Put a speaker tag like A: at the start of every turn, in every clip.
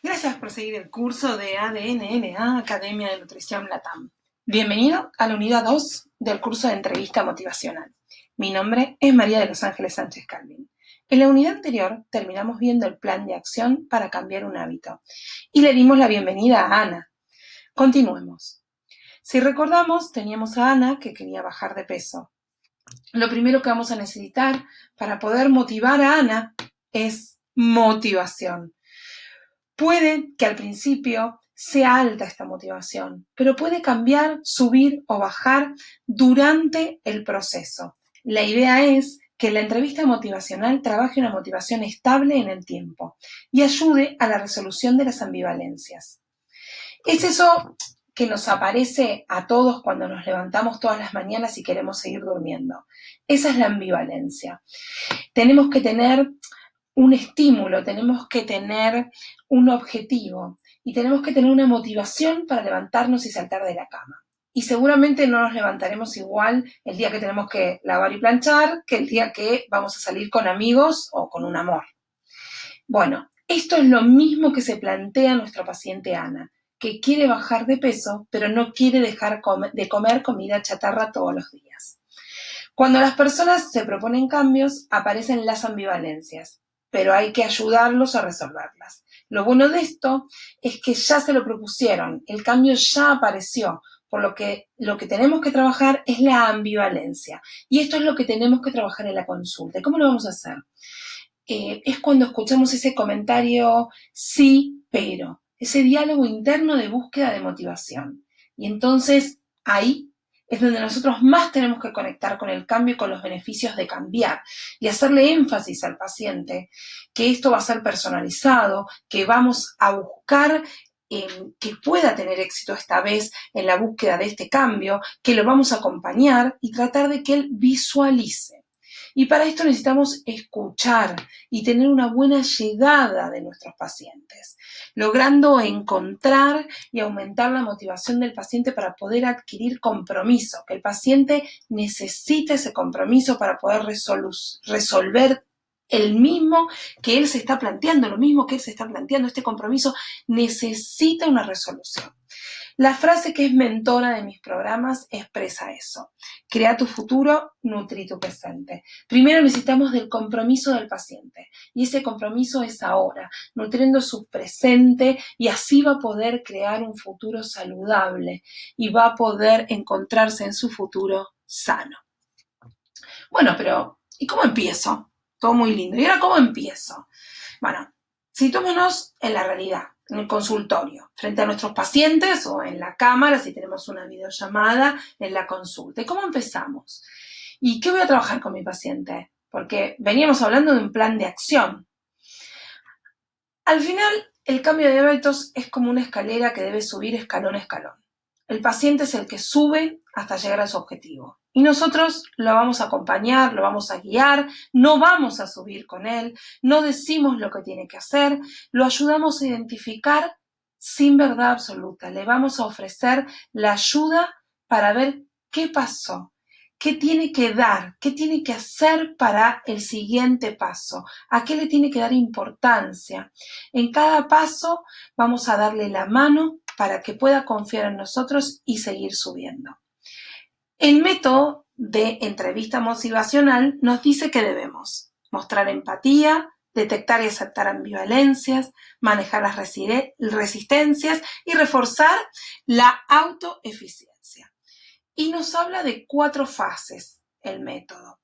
A: Gracias por seguir el curso de ADNNA, Academia de Nutrición Latam. Bienvenido a la unidad 2 del curso de entrevista motivacional. Mi nombre es María de los Ángeles Sánchez Calvin. En la unidad anterior terminamos viendo el plan de acción para cambiar un hábito y le dimos la bienvenida a Ana. Continuemos. Si recordamos, teníamos a Ana que quería bajar de peso. Lo primero que vamos a necesitar para poder motivar a Ana es motivación. Puede que al principio sea alta esta motivación, pero puede cambiar, subir o bajar durante el proceso. La idea es que la entrevista motivacional trabaje una motivación estable en el tiempo y ayude a la resolución de las ambivalencias. Es eso que nos aparece a todos cuando nos levantamos todas las mañanas y queremos seguir durmiendo. Esa es la ambivalencia. Tenemos que tener un estímulo, tenemos que tener un objetivo y tenemos que tener una motivación para levantarnos y saltar de la cama. Y seguramente no nos levantaremos igual el día que tenemos que lavar y planchar que el día que vamos a salir con amigos o con un amor. Bueno, esto es lo mismo que se plantea nuestra paciente Ana, que quiere bajar de peso, pero no quiere dejar de comer comida chatarra todos los días. Cuando las personas se proponen cambios, aparecen las ambivalencias, pero hay que ayudarlos a resolverlas. Lo bueno de esto es que ya se lo propusieron, el cambio ya apareció, por lo que tenemos que trabajar es la ambivalencia. Y esto es lo que tenemos que trabajar en la consulta. ¿Y cómo lo vamos a hacer? Es cuando escuchamos ese comentario sí, pero, ese diálogo interno de búsqueda de motivación. Y entonces ahí es donde nosotros más tenemos que conectar con el cambio y con los beneficios de cambiar y hacerle énfasis al paciente que esto va a ser personalizado, que vamos a buscar que pueda tener éxito esta vez en la búsqueda de este cambio, que lo vamos a acompañar y tratar de que él visualice. Y para esto necesitamos escuchar y tener una buena llegada de nuestros pacientes, logrando encontrar y aumentar la motivación del paciente para poder adquirir compromiso, que el paciente necesite ese compromiso para poder resolver el mismo que él se está planteando, lo mismo que él se está planteando, este compromiso necesita una resolución. La frase que es mentora de mis programas expresa eso. Crea tu futuro, nutri tu presente. Primero necesitamos del compromiso del paciente y ese compromiso es ahora, nutriendo su presente y así va a poder crear un futuro saludable y va a poder encontrarse en su futuro sano. Bueno, pero ¿y cómo empiezo? Todo muy lindo. ¿Y ahora cómo empiezo? Bueno, situémonos en la realidad, en el consultorio, frente a nuestros pacientes o en la cámara, si tenemos una videollamada, en la consulta. ¿Y cómo empezamos? ¿Y qué voy a trabajar con mi paciente? Porque veníamos hablando de un plan de acción. Al final, el cambio de hábitos es como una escalera que debe subir escalón a escalón. El paciente es el que sube hasta llegar a su objetivo. Y nosotros lo vamos a acompañar, lo vamos a guiar, no vamos a subir con él, no decimos lo que tiene que hacer, lo ayudamos a identificar sin verdad absoluta. Le vamos a ofrecer la ayuda para ver qué pasó, qué tiene que dar, qué tiene que hacer para el siguiente paso, a qué le tiene que dar importancia. En cada paso vamos a darle la mano para que pueda confiar en nosotros y seguir subiendo. El método de entrevista motivacional nos dice que debemos mostrar empatía, detectar y aceptar ambivalencias, manejar las resistencias y reforzar la autoeficiencia. Y nos habla de 4 fases el método,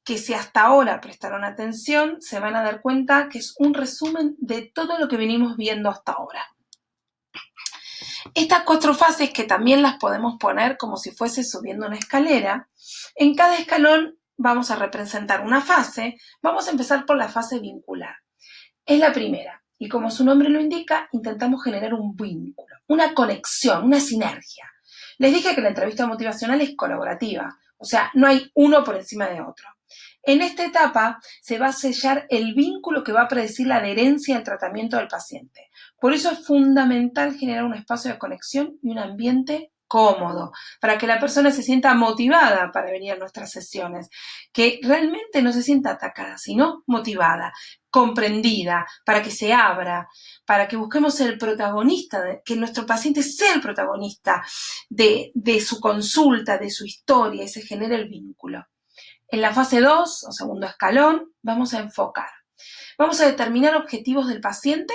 A: que si hasta ahora prestaron atención, se van a dar cuenta que es un resumen de todo lo que venimos viendo hasta ahora. Estas 4 fases, que también las podemos poner como si fuese subiendo una escalera, en cada escalón vamos a representar una fase. Vamos a empezar por la fase vincular. Es la primera, y como su nombre lo indica, intentamos generar un vínculo, una conexión, una sinergia. Les dije que la entrevista motivacional es colaborativa, o sea, no hay uno por encima de otro. En esta etapa se va a sellar el vínculo que va a predecir la adherencia al tratamiento del paciente. Por eso es fundamental generar un espacio de conexión y un ambiente cómodo, para que la persona se sienta motivada para venir a nuestras sesiones, que realmente no se sienta atacada, sino motivada, comprendida, para que se abra, para que busquemos ser el protagonista, que nuestro paciente sea el protagonista de su consulta, de su historia, y se genere el vínculo. En la fase 2, o segundo escalón, vamos a enfocar. Vamos a determinar objetivos del paciente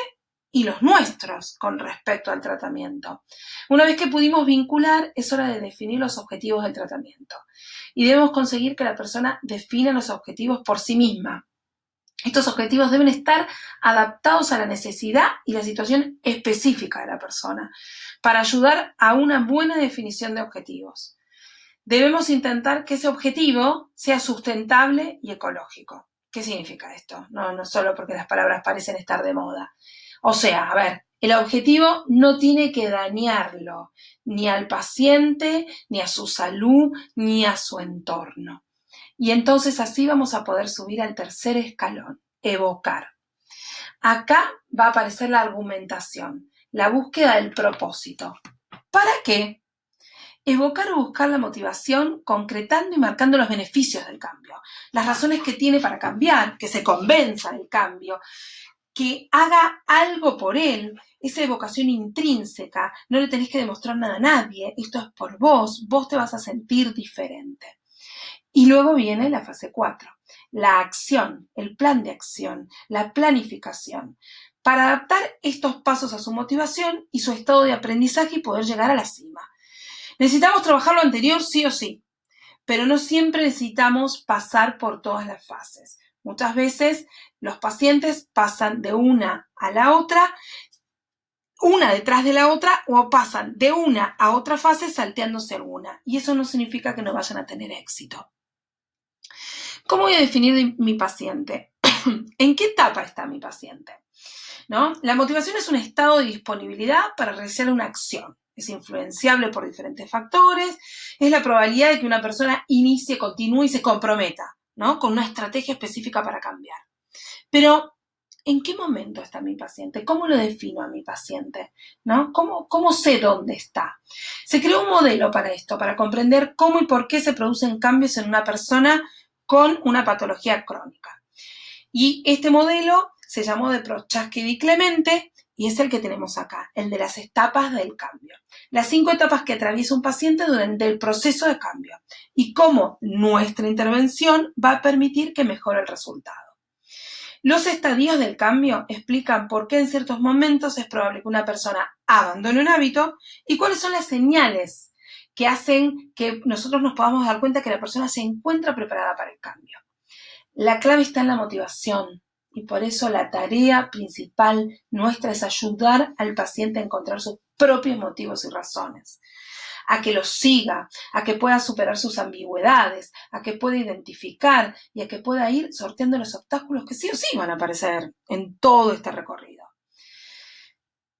A: y los nuestros con respecto al tratamiento. Una vez que pudimos vincular, es hora de definir los objetivos del tratamiento. Y debemos conseguir que la persona defina los objetivos por sí misma. Estos objetivos deben estar adaptados a la necesidad y la situación específica de la persona, para ayudar a una buena definición de objetivos. Debemos intentar que ese objetivo sea sustentable y ecológico. ¿Qué significa esto? No solo porque las palabras parecen estar de moda. O sea, a ver, el objetivo no tiene que dañarlo ni al paciente, ni a su salud, ni a su entorno. Y entonces así vamos a poder subir al tercer escalón, evocar. Acá va a aparecer la argumentación, la búsqueda del propósito. ¿Para qué? Evocar o buscar la motivación concretando y marcando los beneficios del cambio, las razones que tiene para cambiar, que se convenza del cambio, que haga algo por él, esa evocación intrínseca, no le tenés que demostrar nada a nadie, esto es por vos te vas a sentir diferente. Y luego viene la fase 4, la acción, el plan de acción, la planificación, para adaptar estos pasos a su motivación y su estado de aprendizaje y poder llegar a la cima. Necesitamos trabajar lo anterior sí o sí, pero no siempre necesitamos pasar por todas las fases. Muchas veces los pacientes pasan de una a la otra, una detrás de la otra, o pasan de una a otra fase salteándose alguna. Y eso no significa que no vayan a tener éxito. ¿Cómo voy a definir mi paciente? ¿En qué etapa está mi paciente? ¿No? La motivación es un estado de disponibilidad para realizar una acción. Es influenciable por diferentes factores. Es la probabilidad de que una persona inicie, continúe y se comprometa, ¿no? Con una estrategia específica para cambiar. Pero, ¿en qué momento está mi paciente? ¿Cómo lo defino a mi paciente? ¿No? ¿Cómo sé dónde está? Se creó un modelo para esto, para comprender cómo y por qué se producen cambios en una persona con una patología crónica. Y este modelo se llamó de Prochaska y Clemente y es el que tenemos acá, el de las etapas del cambio. Las 5 etapas que atraviesa un paciente durante el proceso de cambio y cómo nuestra intervención va a permitir que mejore el resultado. Los estadios del cambio explican por qué en ciertos momentos es probable que una persona abandone un hábito y cuáles son las señales que hacen que nosotros nos podamos dar cuenta que la persona se encuentra preparada para el cambio. La clave está en la motivación y por eso la tarea principal nuestra es ayudar al paciente a encontrar sus propios motivos y razones, a que los siga, a que pueda superar sus ambigüedades, a que pueda identificar y a que pueda ir sorteando los obstáculos que sí o sí van a aparecer en todo este recorrido.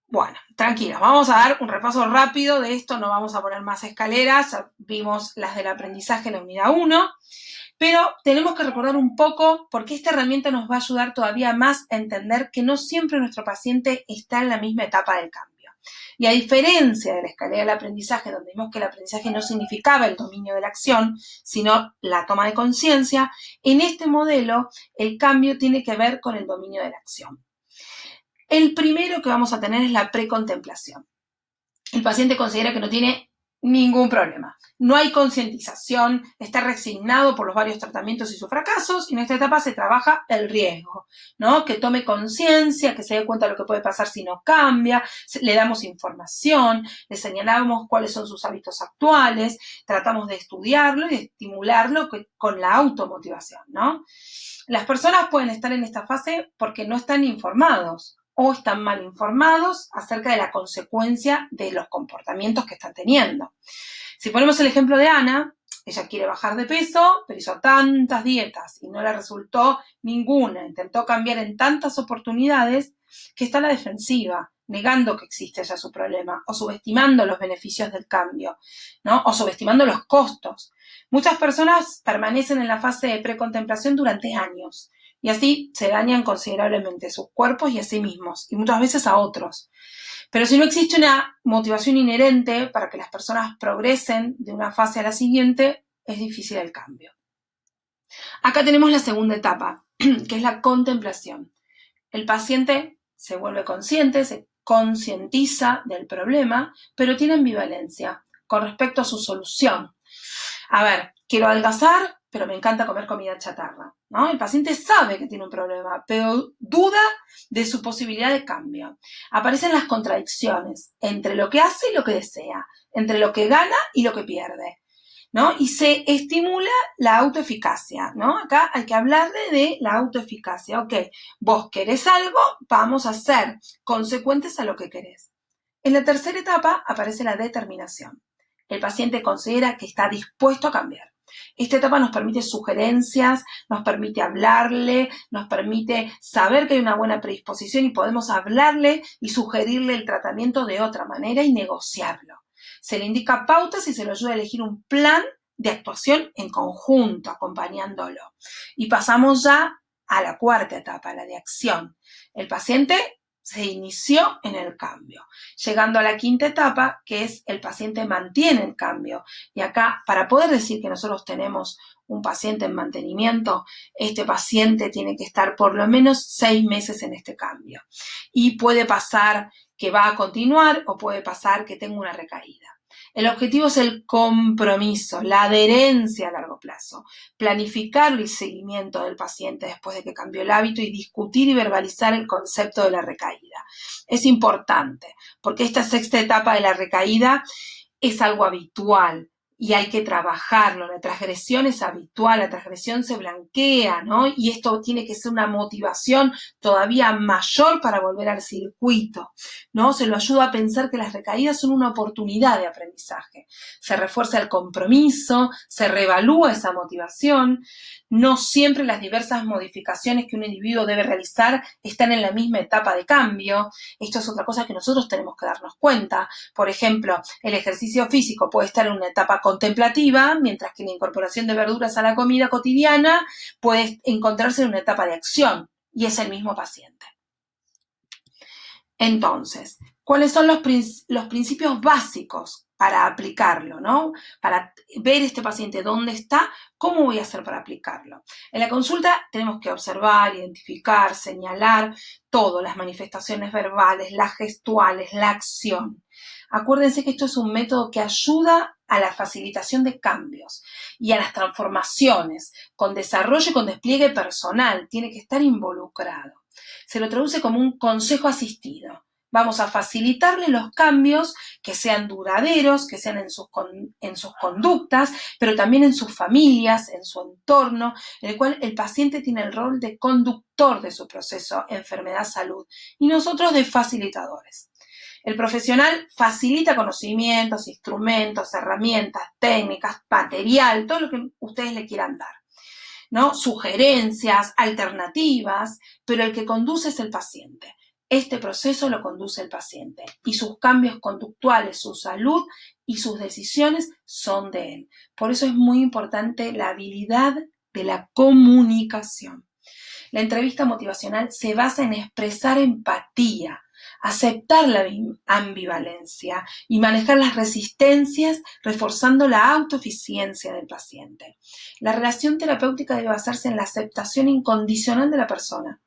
A: Bueno, tranquilos, vamos a dar un repaso rápido de esto, no vamos a poner más escaleras, ya vimos las del aprendizaje en la unidad 1, pero tenemos que recordar un poco porque esta herramienta nos va a ayudar todavía más a entender que no siempre nuestro paciente está en la misma etapa del cambio. Y a diferencia de la escalera del aprendizaje, donde vimos que el aprendizaje no significaba el dominio de la acción, sino la toma de conciencia, en este modelo el cambio tiene que ver con el dominio de la acción. El primero que vamos a tener es la precontemplación. El paciente considera que no tiene ningún problema. No hay concientización, está resignado por los varios tratamientos y sus fracasos, y en esta etapa se trabaja el riesgo, ¿no? Que tome conciencia, que se dé cuenta de lo que puede pasar si no cambia, le damos información, le señalamos cuáles son sus hábitos actuales, tratamos de estudiarlo y de estimularlo con la automotivación, ¿no? Las personas pueden estar en esta fase porque no están informados o están mal informados acerca de la consecuencia de los comportamientos que están teniendo. Si ponemos el ejemplo de Ana, ella quiere bajar de peso, pero hizo tantas dietas y no le resultó ninguna, intentó cambiar en tantas oportunidades que está a la defensiva, negando que existe ya su problema o subestimando los beneficios del cambio, ¿no? O subestimando los costos. Muchas personas permanecen en la fase de precontemplación durante años y así se dañan considerablemente sus cuerpos y a sí mismos, y muchas veces a otros. Pero si no existe una motivación inherente para que las personas progresen de una fase a la siguiente, es difícil el cambio. Acá tenemos la segunda etapa, que es la contemplación. El paciente se vuelve consciente, se concientiza del problema, pero tiene ambivalencia con respecto a su solución. A ver, quiero adelgazar, pero me encanta comer comida chatarra, ¿no? El paciente sabe que tiene un problema, pero duda de su posibilidad de cambio. Aparecen las contradicciones entre lo que hace y lo que desea, entre lo que gana y lo que pierde, ¿no? Y se estimula la autoeficacia, ¿no? Acá hay que hablarle de la autoeficacia. Ok, vos querés algo, vamos a ser consecuentes a lo que querés. En la tercera etapa aparece la determinación. El paciente considera que está dispuesto a cambiar. Esta etapa nos permite sugerencias, nos permite hablarle, nos permite saber que hay una buena predisposición y podemos hablarle y sugerirle el tratamiento de otra manera y negociarlo. Se le indica pautas y se le ayuda a elegir un plan de actuación en conjunto, acompañándolo. Y pasamos ya a la cuarta etapa, la de acción. El paciente se inició en el cambio, llegando a la quinta etapa, que es el paciente mantiene el cambio. Y acá, para poder decir que nosotros tenemos un paciente en mantenimiento, este paciente tiene que estar por lo menos 6 meses en este cambio. Y puede pasar que va a continuar o puede pasar que tenga una recaída. El objetivo es el compromiso, la adherencia a largo plazo, planificar el seguimiento del paciente después de que cambió el hábito y discutir y verbalizar el concepto de la recaída. Es importante porque esta sexta etapa de la recaída es algo habitual y hay que trabajarlo. La transgresión es habitual, la transgresión se blanquea, ¿no? Y esto tiene que ser una motivación todavía mayor para volver al circuito, ¿no? Se lo ayuda a pensar que las recaídas son una oportunidad de aprendizaje. Se refuerza el compromiso, se reevalúa esa motivación. No siempre las diversas modificaciones que un individuo debe realizar están en la misma etapa de cambio. Esto es otra cosa que nosotros tenemos que darnos cuenta. Por ejemplo, el ejercicio físico puede estar en una etapa contemplativa, mientras que la incorporación de verduras a la comida cotidiana puede encontrarse en una etapa de acción, y es el mismo paciente. Entonces, ¿cuáles son los principios básicos para aplicarlo, ¿no? Para ver este paciente dónde está, ¿cómo voy a hacer para aplicarlo? En la consulta tenemos que observar, identificar, señalar todo, las manifestaciones verbales, las gestuales, la acción. Acuérdense que esto es un método que ayuda a la facilitación de cambios y a las transformaciones, con desarrollo y con despliegue personal, tiene que estar involucrado. Se lo traduce como un consejo asistido. Vamos a facilitarle los cambios que sean duraderos, que sean en sus conductas, pero también en sus familias, en su entorno, en el cual el paciente tiene el rol de conductor de su proceso enfermedad-salud y nosotros de facilitadores. El profesional facilita conocimientos, instrumentos, herramientas, técnicas, material, todo lo que ustedes le quieran dar, ¿no? Sugerencias, alternativas, pero el que conduce es el paciente. Este proceso lo conduce el paciente y sus cambios conductuales, su salud y sus decisiones son de él. Por eso es muy importante la habilidad de la comunicación. La entrevista motivacional se basa en expresar empatía, aceptar la ambivalencia y manejar las resistencias, reforzando la autoeficiencia del paciente. La relación terapéutica debe basarse en la aceptación incondicional de la persona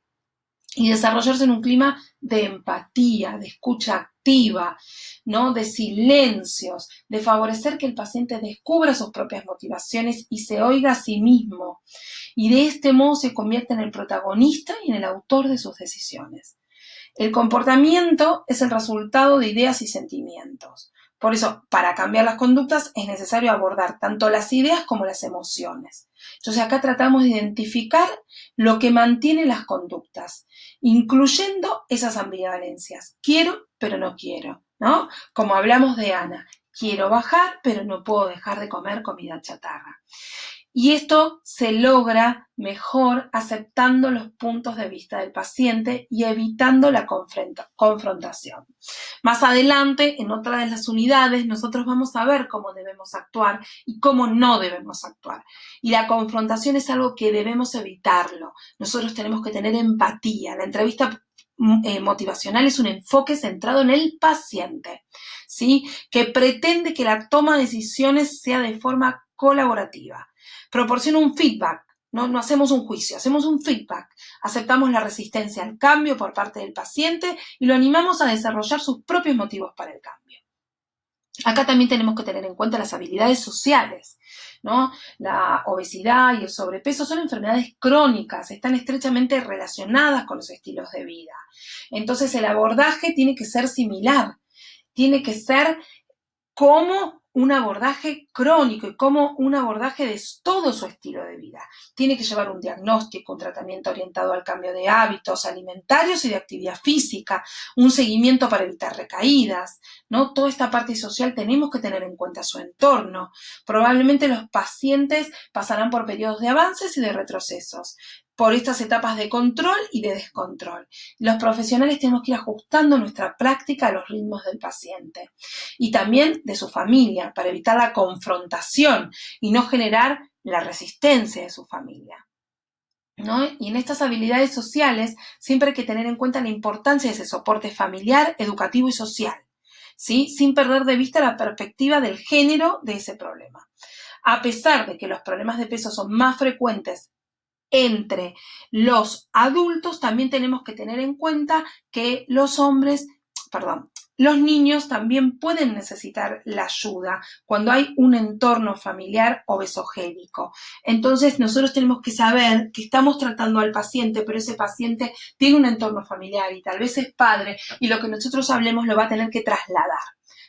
A: y desarrollarse en un clima de empatía, de escucha activa, ¿no? De silencios, de favorecer que el paciente descubra sus propias motivaciones y se oiga a sí mismo. Y de este modo se convierte en el protagonista y en el autor de sus decisiones. El comportamiento es el resultado de ideas y sentimientos. Por eso, para cambiar las conductas es necesario abordar tanto las ideas como las emociones. Entonces, acá tratamos de identificar lo que mantiene las conductas, incluyendo esas ambivalencias. Quiero, pero no quiero, ¿no? Como hablamos de Ana, quiero bajar, pero no puedo dejar de comer comida chatarra. Y esto se logra mejor aceptando los puntos de vista del paciente y evitando la confrontación. Más adelante, en otra de las unidades, nosotros vamos a ver cómo debemos actuar y cómo no debemos actuar. Y la confrontación es algo que debemos evitarlo. Nosotros tenemos que tener empatía. La entrevista motivacional es un enfoque centrado en el paciente, ¿sí? Que pretende que la toma de decisiones sea de forma colaborativa. Proporciona un feedback. No hacemos un juicio, hacemos un feedback. Aceptamos la resistencia al cambio por parte del paciente y lo animamos a desarrollar sus propios motivos para el cambio. Acá también tenemos que tener en cuenta las habilidades sociales, ¿no? La obesidad y el sobrepeso son enfermedades crónicas, están estrechamente relacionadas con los estilos de vida. Entonces el abordaje tiene que ser similar, tiene que ser como un abordaje crónico y como un abordaje de todo su estilo de vida. Tiene que llevar un diagnóstico, un tratamiento orientado al cambio de hábitos alimentarios y de actividad física, un seguimiento para evitar recaídas, ¿no? Toda esta parte social tenemos que tener en cuenta su entorno. Probablemente los pacientes pasarán por periodos de avances y de retrocesos, por estas etapas de control y de descontrol. Los profesionales tenemos que ir ajustando nuestra práctica a los ritmos del paciente y también de su familia para evitar la confrontación y no generar la resistencia de su familia, ¿no? Y en estas habilidades sociales siempre hay que tener en cuenta la importancia de ese soporte familiar, educativo y social, ¿sí? Sin perder de vista la perspectiva del género de ese problema. A pesar de que los problemas de peso son más frecuentes entre los adultos, también tenemos que tener en cuenta que los niños también pueden necesitar la ayuda cuando hay un entorno familiar obesogénico. Entonces nosotros tenemos que saber que estamos tratando al paciente, pero ese paciente tiene un entorno familiar y tal vez es padre y lo que nosotros hablemos lo va a tener que trasladar,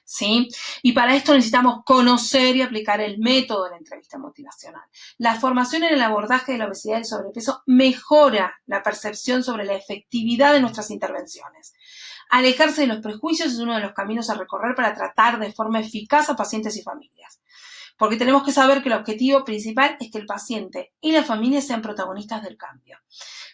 A: ¿sí? Y para esto necesitamos conocer y aplicar el método de la entrevista motivacional. La formación en el abordaje de la obesidad y el sobrepeso mejora la percepción sobre la efectividad de nuestras intervenciones. Alejarse de los prejuicios es uno de los caminos a recorrer para tratar de forma eficaz a pacientes y familias. Porque tenemos que saber que el objetivo principal es que el paciente y la familia sean protagonistas del cambio.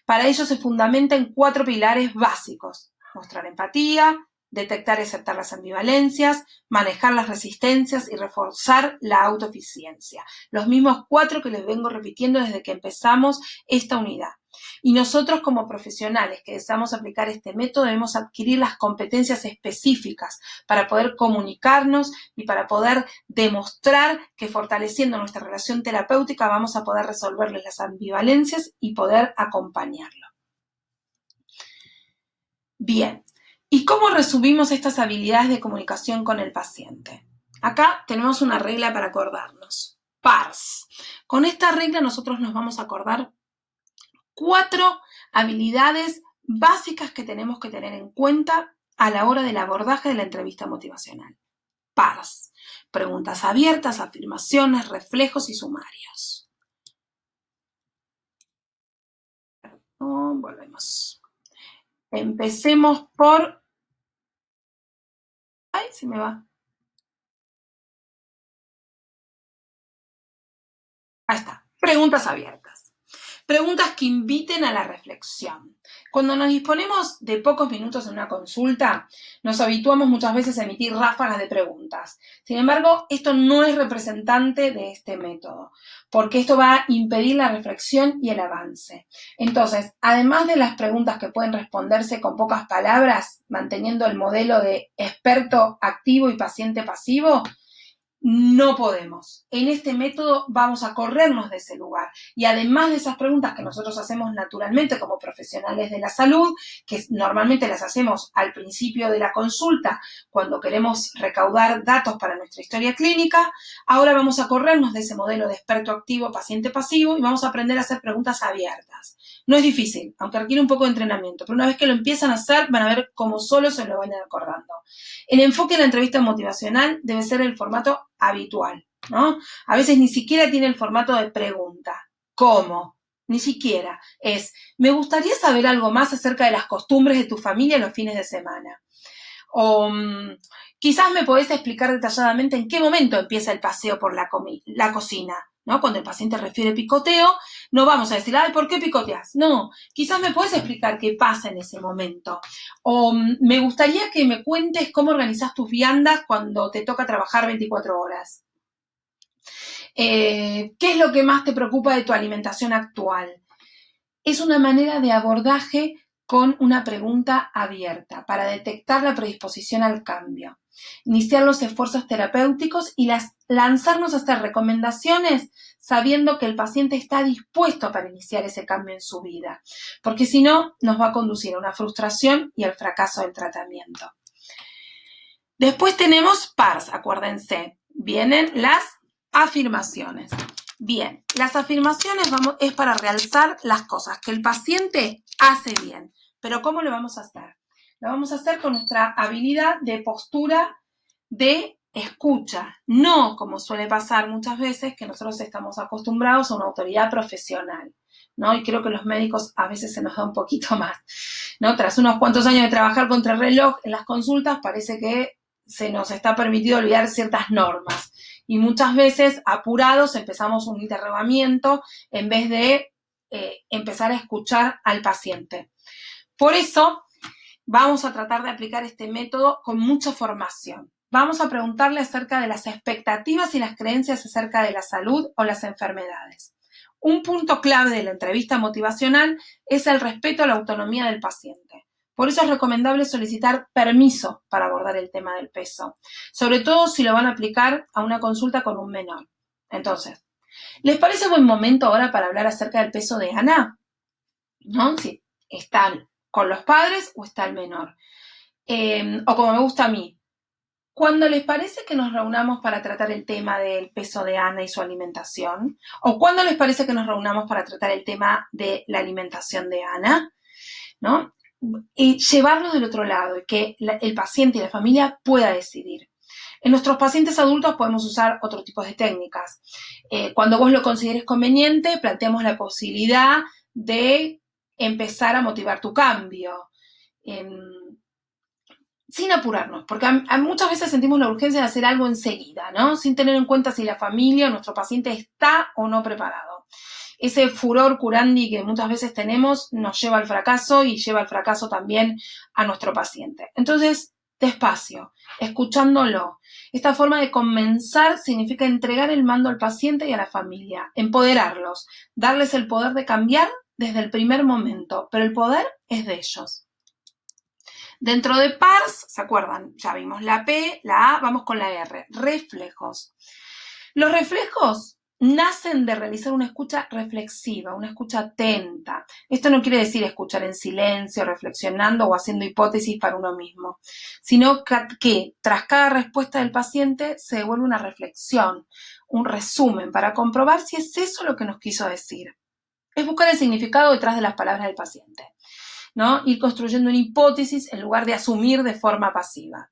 A: Para ello se fundamenta en 4 pilares básicos: mostrar empatía, detectar y aceptar las ambivalencias, manejar las resistencias y reforzar la autoeficiencia. Los mismos 4 que les vengo repitiendo desde que empezamos esta unidad. Y nosotros como profesionales que deseamos aplicar este método debemos adquirir las competencias específicas para poder comunicarnos y para poder demostrar que fortaleciendo nuestra relación terapéutica vamos a poder resolverles las ambivalencias y poder acompañarlo. Bien. ¿Y cómo resumimos estas habilidades de comunicación con el paciente? Acá tenemos una regla para acordarnos. PARS. Con esta regla nosotros nos vamos a acordar 4 habilidades básicas que tenemos que tener en cuenta a la hora del abordaje de la entrevista motivacional. PARS. Preguntas abiertas, afirmaciones, reflejos y sumarios. Volvemos. Empecemos por... ¡Ay, se me va! Ahí está. Preguntas abiertas. Preguntas que inviten a la reflexión. Cuando nos disponemos de pocos minutos en una consulta, nos habituamos muchas veces a emitir ráfagas de preguntas. Sin embargo, esto no es representante de este método, porque esto va a impedir la reflexión y el avance. Entonces, además de las preguntas que pueden responderse con pocas palabras, manteniendo el modelo de experto activo y paciente pasivo, no podemos. En este método vamos a corrernos de ese lugar. Y además de esas preguntas que nosotros hacemos naturalmente como profesionales de la salud, que normalmente las hacemos al principio de la consulta, cuando queremos recaudar datos para nuestra historia clínica, ahora vamos a corrernos de ese modelo de experto activo, paciente pasivo, y vamos a aprender a hacer preguntas abiertas. No es difícil, aunque requiere un poco de entrenamiento, pero una vez que lo empiezan a hacer, van a ver cómo solo se lo van a ir acordando. El enfoque de la entrevista motivacional debe ser el formato habitual, ¿no? A veces ni siquiera tiene el formato de pregunta. ¿Cómo? Ni siquiera. Es, me gustaría saber algo más acerca de las costumbres de tu familia los fines de semana. O quizás me podés explicar detalladamente en qué momento empieza el paseo por la cocina. ¿no? Cuando el paciente refiere picoteo, no vamos a decir, ay, ¿por qué picoteas? No, quizás me puedes explicar qué pasa en ese momento. O me gustaría que me cuentes cómo organizas tus viandas cuando te toca trabajar 24 horas. ¿Qué es lo que más te preocupa de tu alimentación actual? Es una manera de abordaje con una pregunta abierta para detectar la predisposición al cambio, iniciar los esfuerzos terapéuticos y lanzarnos a hacer recomendaciones sabiendo que el paciente está dispuesto para iniciar ese cambio en su vida, porque si no, nos va a conducir a una frustración y al fracaso del tratamiento. Después tenemos PARS, acuérdense, vienen las afirmaciones. Bien, las afirmaciones es para realzar las cosas que el paciente hace bien. Pero ¿cómo lo vamos a hacer? Lo vamos a hacer con nuestra habilidad de postura de escucha, no como suele pasar muchas veces que nosotros estamos acostumbrados a una autoridad profesional, ¿no? Y creo que los médicos a veces se nos da un poquito más, ¿no? Tras unos cuantos años de trabajar contra el reloj en las consultas, parece que se nos está permitido olvidar ciertas normas. Y muchas veces, apurados, empezamos un interrogamiento en vez de empezar a escuchar al paciente. Por eso, vamos a tratar de aplicar este método con mucha formación. Vamos a preguntarle acerca de las expectativas y las creencias acerca de la salud o las enfermedades. Un punto clave de la entrevista motivacional es el respeto a la autonomía del paciente. Por eso es recomendable solicitar permiso para abordar el tema del peso, sobre todo si lo van a aplicar a una consulta con un menor. Entonces, ¿les parece buen momento ahora para hablar acerca del peso de Ana? ¿No? Si están con los padres o está el menor. O como me gusta a mí, cuando les parece que nos reunamos para tratar el tema del peso de Ana y su alimentación, o cuando les parece que nos reunamos para tratar el tema de la alimentación de Ana, ¿no? Y llevarlo del otro lado y que el paciente y la familia pueda decidir. En nuestros pacientes adultos podemos usar otro tipo de técnicas. Cuando vos lo consideres conveniente, planteamos la posibilidad de empezar a motivar tu cambio. Sin apurarnos, porque muchas veces sentimos la urgencia de hacer algo enseguida, ¿no? Sin tener en cuenta si la familia o nuestro paciente está o no preparado. Ese furor curandi que muchas veces tenemos nos lleva al fracaso y lleva al fracaso también a nuestro paciente. Entonces, despacio, escuchándolo. Esta forma de comenzar significa entregar el mando al paciente y a la familia, empoderarlos, darles el poder de cambiar desde el primer momento, pero el poder es de ellos. Dentro de PARS, ¿se acuerdan? Ya vimos la P, la A, vamos con la R, reflejos. Los reflejos nacen de realizar una escucha reflexiva, una escucha atenta. Esto no quiere decir escuchar en silencio, reflexionando o haciendo hipótesis para uno mismo, sino que tras cada respuesta del paciente se devuelve una reflexión, un resumen, para comprobar si es eso lo que nos quiso decir. Es buscar el significado detrás de las palabras del paciente, ¿no? Ir construyendo una hipótesis en lugar de asumir de forma pasiva.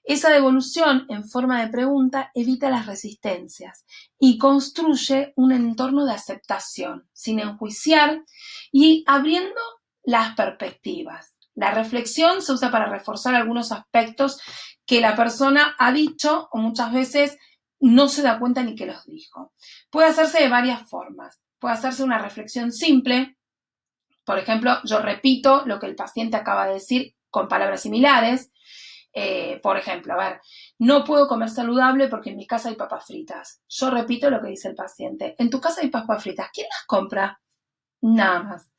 A: Esa devolución en forma de pregunta evita las resistencias y construye un entorno de aceptación, sin enjuiciar y abriendo las perspectivas. La reflexión se usa para reforzar algunos aspectos que la persona ha dicho o muchas veces no se da cuenta ni que los dijo. Puede hacerse de varias formas. Puede hacerse una reflexión simple. Por ejemplo, yo repito lo que el paciente acaba de decir con palabras similares. Por ejemplo, a ver, no puedo comer saludable porque en mi casa hay papas fritas. Yo repito lo que dice el paciente. En tu casa hay papas fritas. ¿Quién las compra? Nada más.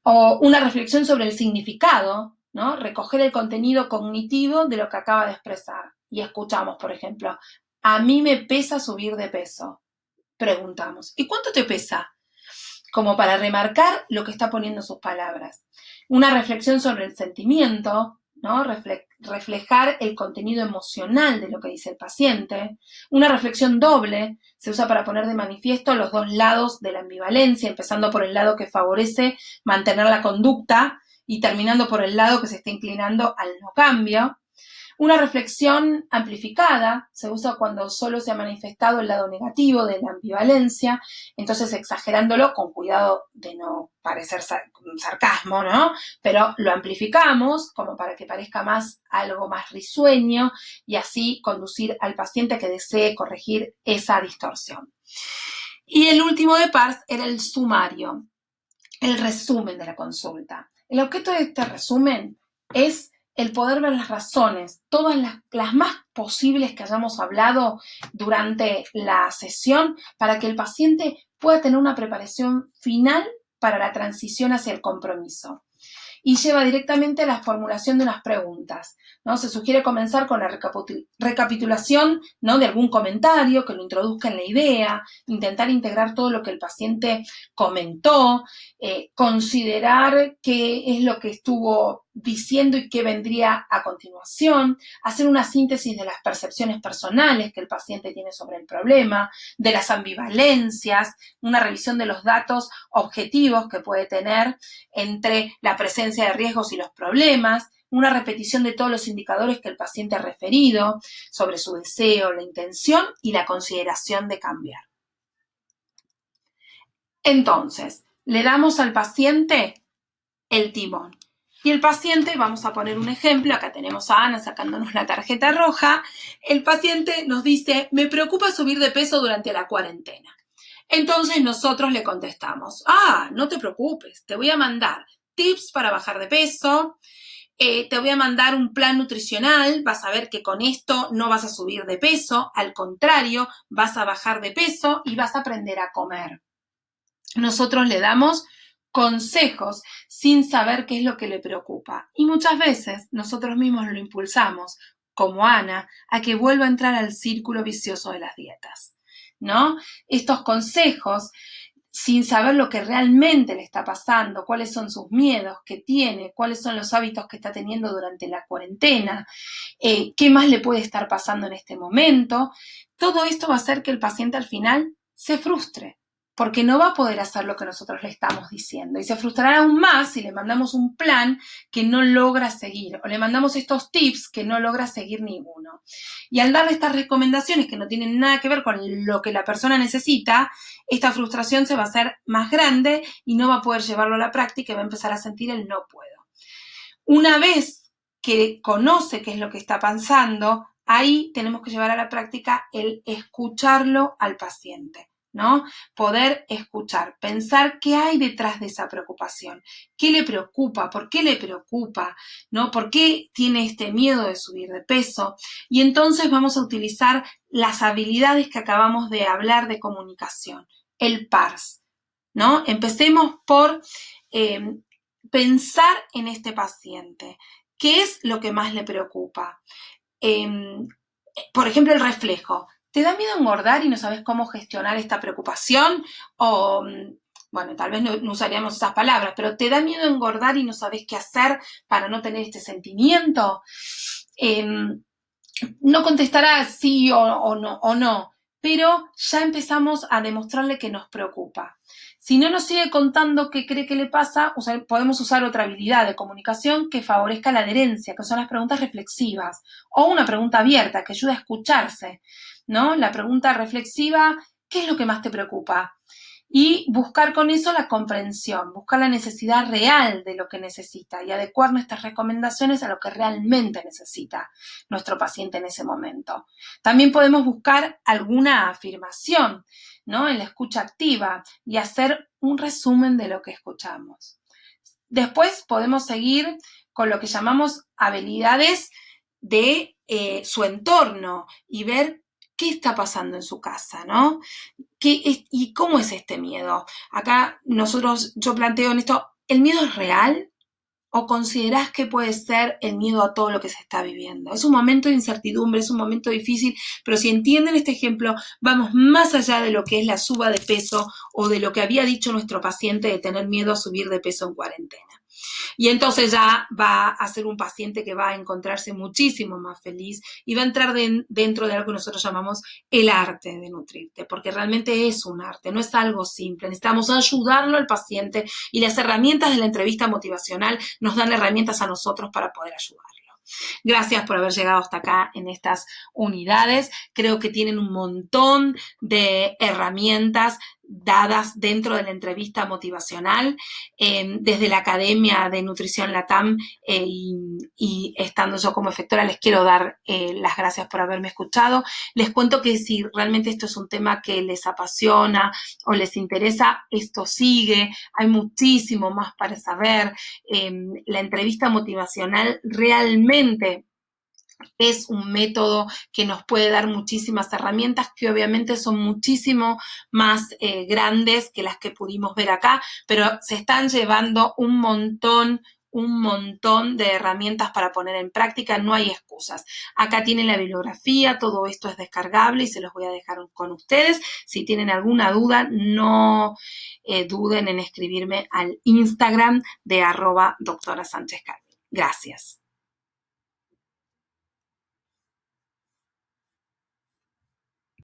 A: O una reflexión sobre el significado, ¿no? Recoger el contenido cognitivo de lo que acaba de expresar. Y escuchamos, por ejemplo, a mí me pesa subir de peso. Preguntamos, ¿y cuánto te pesa? Como para remarcar lo que está poniendo sus palabras. Una reflexión sobre el sentimiento, ¿no? Reflejar el contenido emocional de lo que dice el paciente. Una reflexión doble se usa para poner de manifiesto los dos lados de la ambivalencia, empezando por el lado que favorece mantener la conducta y terminando por el lado que se está inclinando al no cambio. Una reflexión amplificada se usa cuando solo se ha manifestado el lado negativo de la ambivalencia, entonces exagerándolo con cuidado de no parecer sarcasmo, ¿no? Pero lo amplificamos como para que parezca más algo más risueño y así conducir al paciente que desee corregir esa distorsión. Y el último de PARS era el sumario, el resumen de la consulta. El objeto de este resumen es el poder ver las razones, todas las más posibles que hayamos hablado durante la sesión, para que el paciente pueda tener una preparación final para la transición hacia el compromiso. Y lleva directamente a la formulación de unas preguntas, ¿no? Se sugiere comenzar con la recapitulación, ¿no?, de algún comentario que lo introduzca en la idea, intentar integrar todo lo que el paciente comentó, considerar qué es lo que estuvo diciendo y qué vendría a continuación, hacer una síntesis de las percepciones personales que el paciente tiene sobre el problema, de las ambivalencias, una revisión de los datos objetivos que puede tener entre la presencia de riesgos y los problemas, una repetición de todos los indicadores que el paciente ha referido sobre su deseo, la intención y la consideración de cambiar. Entonces, le damos al paciente el timón. Y el paciente, vamos a poner un ejemplo, acá tenemos a Ana sacándonos la tarjeta roja, el paciente nos dice, me preocupa subir de peso durante la cuarentena. Entonces nosotros le contestamos, no te preocupes, te voy a mandar tips para bajar de peso, te voy a mandar un plan nutricional, vas a ver que con esto no vas a subir de peso, al contrario, vas a bajar de peso y vas a aprender a comer. Nosotros le damos consejos sin saber qué es lo que le preocupa. Y muchas veces nosotros mismos lo impulsamos, como Ana, a que vuelva a entrar al círculo vicioso de las dietas, ¿no? Estos consejos, sin saber lo que realmente le está pasando, cuáles son sus miedos que tiene, cuáles son los hábitos que está teniendo durante la cuarentena, qué más le puede estar pasando en este momento, todo esto va a hacer que el paciente al final se frustre, porque no va a poder hacer lo que nosotros le estamos diciendo y se frustrará aún más si le mandamos un plan que no logra seguir o le mandamos estos tips que no logra seguir ninguno. Y al darle estas recomendaciones que no tienen nada que ver con lo que la persona necesita, esta frustración se va a hacer más grande y no va a poder llevarlo a la práctica y va a empezar a sentir el no puedo. Una vez que conoce qué es lo que está pasando, ahí tenemos que llevar a la práctica el escucharlo al paciente, ¿no? Poder escuchar, pensar qué hay detrás de esa preocupación, qué le preocupa, por qué le preocupa, ¿no? ¿Por qué tiene este miedo de subir de peso? Y entonces vamos a utilizar las habilidades que acabamos de hablar de comunicación, el PARS, ¿no? Empecemos por pensar en este paciente. ¿Qué es lo que más le preocupa? Por ejemplo, el reflejo. ¿Te da miedo engordar y no sabes cómo gestionar esta preocupación? O, bueno, tal vez no usaríamos esas palabras, pero ¿te da miedo engordar y no sabes qué hacer para no tener este sentimiento? No contestará sí o no, pero ya empezamos a demostrarle que nos preocupa. Si no nos sigue contando qué cree que le pasa, podemos usar otra habilidad de comunicación que favorezca la adherencia, que son las preguntas reflexivas, o una pregunta abierta que ayuda a escucharse, ¿no? La pregunta reflexiva, ¿qué es lo que más te preocupa? Y buscar con eso la comprensión, buscar la necesidad real de lo que necesita y adecuar nuestras recomendaciones a lo que realmente necesita nuestro paciente en ese momento. También podemos buscar alguna afirmación, ¿no?, en la escucha activa y hacer un resumen de lo que escuchamos. Después podemos seguir con lo que llamamos habilidades de su entorno y ver qué está pasando en su casa, ¿no? ¿Y cómo es este miedo? Acá yo planteo en esto, ¿el miedo es real? ¿O considerás que puede ser el miedo a todo lo que se está viviendo? Es un momento de incertidumbre, es un momento difícil, pero si entienden este ejemplo, vamos más allá de lo que es la suba de peso o de lo que había dicho nuestro paciente de tener miedo a subir de peso en cuarentena. Y entonces ya va a ser un paciente que va a encontrarse muchísimo más feliz y va a entrar dentro de algo que nosotros llamamos el arte de nutrirte, porque realmente es un arte, no es algo simple. Necesitamos ayudarlo al paciente y las herramientas de la entrevista motivacional nos dan herramientas a nosotros para poder ayudarlo. Gracias por haber llegado hasta acá en estas unidades. Creo que tienen un montón de herramientas dadas dentro de la entrevista motivacional, desde la Academia de Nutrición LATAM y estando yo como efectora, les quiero dar las gracias por haberme escuchado. Les cuento que si realmente esto es un tema que les apasiona o les interesa, esto sigue, hay muchísimo más para saber. La entrevista motivacional realmente es un método que nos puede dar muchísimas herramientas que obviamente son muchísimo más grandes que las que pudimos ver acá, pero se están llevando un montón de herramientas para poner en práctica, no hay excusas. Acá tienen la bibliografía, todo esto es descargable y se los voy a dejar con ustedes. Si tienen alguna duda, no duden en escribirme al Instagram de @doctora Sánchez Calvin. Gracias.